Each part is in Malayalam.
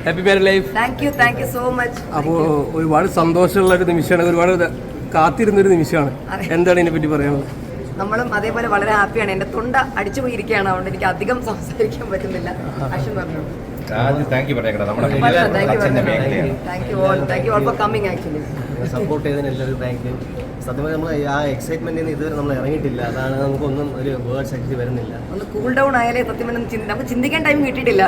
Happy married life. Thank you so much. അപ്പോൾ ഒരുപാട് സന്തോഷമുള്ള ഒരു നിമിഷമാണ്, ഒരുപാട് കാത്തിരുന്നൊരു നിമിഷമാണ്. എന്താണ് ഇതിനെപ്പറ്റി പറയാനുള്ളത്? നമ്മളും അതേപോലെ വളരെ ഹാപ്പിയാണ്. എൻ്റെ തൊണ്ട അടിച്ചു പോയിരിക്കുകയാണ്, അതുകൊണ്ട് എനിക്ക് അധികം സംസാരിക്കാൻ പറ്റുന്നില്ല. അശ്വിൻ പറഞ്ഞു. Thank you all for coming. Actually support ചെയ്തതിന് എല്ലാവരും താങ്ക് യു. സത്യം പറഞ്ഞാൽ നമ്മൾ ആ എക്സൈറ്റ്മെന്റിൽ നിന്ന് ഇതുവരെ നമ്മൾ ഇറങ്ങിയിട്ടില്ല. അതാണ് നമുക്കൊന്നും ഒരു വേർഡ്സ് ആക്ച്വലി വരുന്നില്ല. ഒന്ന് കൂൾ ഡൗൺ ആയാലേ സത്യം നമുക്ക് ചിന്തിക്കാൻ ടൈം കിട്ടിയിട്ടില്ല.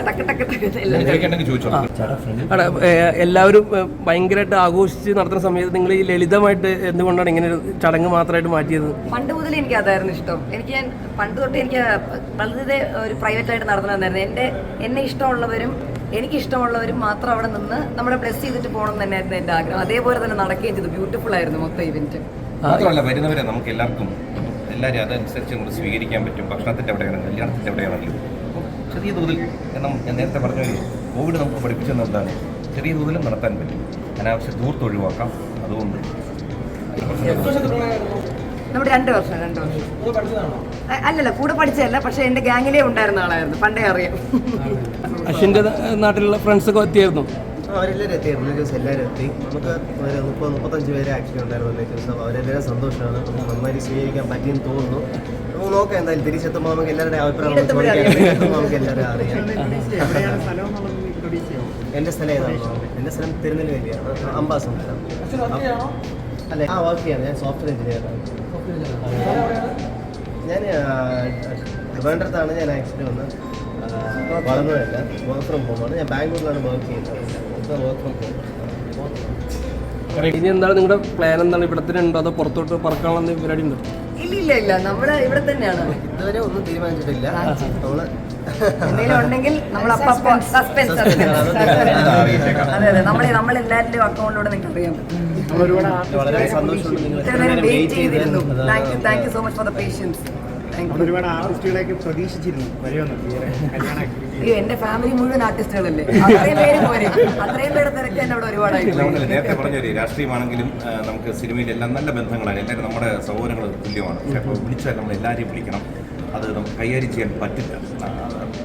എല്ലാവരും ഭയങ്കരമായിട്ട് ആഘോഷിച്ച് നടത്തുന്ന സമയത്ത് നിങ്ങൾ ഈ ലളിതമായിട്ട് എന്തുകൊണ്ടാണ് ഇങ്ങനെ ഒരു ചടങ്ങ് മാത്രമായിട്ട് മാറ്റിയത്? പണ്ട് മുതൽ എനിക്ക് അതായിരുന്നു ഇഷ്ടം. ഞാൻ പണ്ട് തൊട്ട് എനിക്ക് വളരെ ഒരു പ്രൈവറ്റ് ആയിട്ട് നടത്തണമെന്നായിരുന്നു. എന്നെ ഇഷ്ടമുള്ളവരും എനിക്കിഷ്ടമുള്ളവരും മാത്രം അവിടെ നിന്ന് നമ്മളെ ബ്ലെസ് ചെയ്തിട്ട് പോകണം എന്ന് തന്നെയായിരുന്നു എൻ്റെ ആഗ്രഹം. അതേപോലെ തന്നെ നടക്കുകയും ചെയ്തു. ബ്യൂട്ടിഫുൾ ആയിരുന്നു മൊത്തം ഇവന്റ്. മാത്രമല്ല വരുന്നവരെ നമുക്ക് എല്ലാവർക്കും എല്ലാവരും അതനുസരിച്ച് നമുക്ക് സ്വീകരിക്കാൻ പറ്റും. ഭക്ഷണത്തിൻ്റെ എവിടെയാണ്, കല്യാണത്തിൻ്റെ എവിടെയാണെങ്കിലും ചെറിയ തോതിൽ, കാരണം ഞാൻ നേരത്തെ പറഞ്ഞ കോവിഡ് നമുക്ക് പഠിപ്പിച്ചെന്ന് എന്താണ്, ചെറിയ തോതിലും നടത്താൻ പറ്റും. അനാവശ്യ ദൂരത്ത് ഒഴിവാക്കാം. അതുകൊണ്ട് നമ്മുടെ 2 വർഷം അല്ലല്ല, കൂടെ പഠിച്ചതല്ല, പക്ഷെ എൻ്റെ ഗ്യാങ്ങിലേ ഉണ്ടായിരുന്ന ആളായിരുന്നു, പണ്ടേ അറിയാം. അശ്വിൻ്റെ നാട്ടിലുള്ള ഫ്രണ്ട്സൊക്കെ എത്തിയായിരുന്നു? അവരെല്ലാവരും എത്തിയായിരുന്നു. റിലേറ്റീവ്സ് എല്ലാവരും എത്തി. നമുക്ക് ഒരു 30-35 പേരെ ആക്ച്വലി ഉണ്ടായിരുന്നു റിലേറ്റീവ്സ്. അപ്പോൾ അവരെല്ലാവരും സന്തോഷമാണ്. നമുക്ക് നന്നായി സ്വീകരിക്കാൻ പറ്റിയെന്ന് തോന്നുന്നു. നമുക്ക് നോക്കാം, എന്തായാലും തിരിച്ചെത്തുമ്പോൾ നമുക്ക് എല്ലാവരുടെയും അഭിപ്രായം നമുക്ക് എല്ലാവരും അറിയാം. എൻ്റെ സ്ഥലം ഏതാണോ? എൻ്റെ സ്ഥലം തിരുനെല്വേലിയാണ്, അമ്പാസം. അല്ലെ, വർക്ക് ചെയ്യാണ്. ഞാൻ സോഫ്റ്റ്വെയർ എഞ്ചിനീയറാണ്. ഞാൻ ട്രിവാൻഡ്രത്താണ് ഞാൻ ആക്ച്വലി വന്ന് വളർന്നതല്ല. വർക്ക് ഫ്രം ഹോമാണ്. ഞാൻ ബാംഗ്ലൂരിലാണ് വർക്ക് ചെയ്യുന്നത്. Work from home. ഇനി എന്താണ് നിങ്ങളുടെ പ്ലാൻ? എന്താണ്, ഇവിടെ തന്നെ ഉണ്ടോ അതോ പുറത്തോട്ട് പറക്കാനുള്ള പരിപാടി ഉണ്ടോ? ഇല്ല, നമ്മള് ഇവിടെ തന്നെയാണ്. ഇതുവരെ ഒന്നും തീരുമാനിച്ചിട്ടില്ല. നമ്മള് എന്തെങ്കിലും ഉണ്ടെങ്കിൽ നമ്മൾ സസ്പെൻസ്. അതെ, നമ്മളെല്ലാവരുടെയും അക്കൗണ്ടിലൂടെ നിങ്ങൾക്ക് അറിയാൻ പറ്റും. വളരെ സന്തോഷമുണ്ട്. വെയിറ്റ് ചെയ്തിരുന്നു. Thank you so much for the patience. ഒരുപാട് ആർട്ടിസ്റ്റുകളെയൊക്കെ പ്രതീക്ഷിച്ചിരുന്നു അയ്യോ, എന്റെ ഫാമിലി മുഴുവൻ ആർട്ടിസ്റ്റുകളല്ലേ, അത്രയും പേര് തിരക്ക് തന്നെ അവിടെ ഒരുപാടായിട്ട്. നേരത്തെ പറഞ്ഞൊരു രാഷ്ട്രീയമാണെങ്കിലും നമുക്ക് സിനിമയിലെല്ലാം നല്ല ബന്ധങ്ങളാണ്. എല്ലാവരും നമ്മുടെ സഹോദരങ്ങൾ തുല്യമാണ്. പക്ഷേ അപ്പോൾ വിളിച്ചാൽ നമ്മൾ എല്ലാവരെയും വിളിക്കണം. അത് നമുക്ക് കൈകാര്യം ചെയ്യാൻ പറ്റില്ല.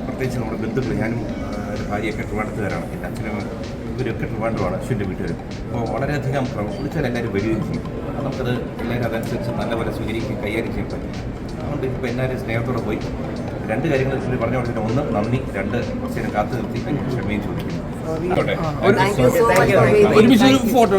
പ്രത്യേകിച്ച് നമ്മുടെ ബന്ധുക്കൾ, ഞാനും ഭാര്യയൊക്കെ ട്രിവാൻഡ്രത്തുകാരാണ്. എൻ്റെ അച്ഛനും ഇവരൊക്കെ ട്രിവാൻഡ്രമാണ്, അശ്വിൻ്റെ വീട്ടുകാരും. അപ്പോൾ വളരെയധികം വിളിച്ചാൽ എല്ലാവരും വരികയും ചെയ്യും. നമുക്കത് എല്ലാവരും അതനുസരിച്ച് നല്ലപോലെ സ്വീകരിക്കുകയും കൈകാര്യം ചെയ്യാൻ പറ്റും. അതുകൊണ്ട് ഇപ്പോൾ എല്ലാവരും സ്നേഹത്തോടെ പോയി 2 കാര്യങ്ങൾ പറഞ്ഞു കൊടുത്തിട്ട്, 1 നന്ദി, 2 കുറച്ച് നേരം കാത്തു നിർത്തി ക്ഷമയും ചോദിക്കും. ഒരുമിച്ച് ഫോട്ടോ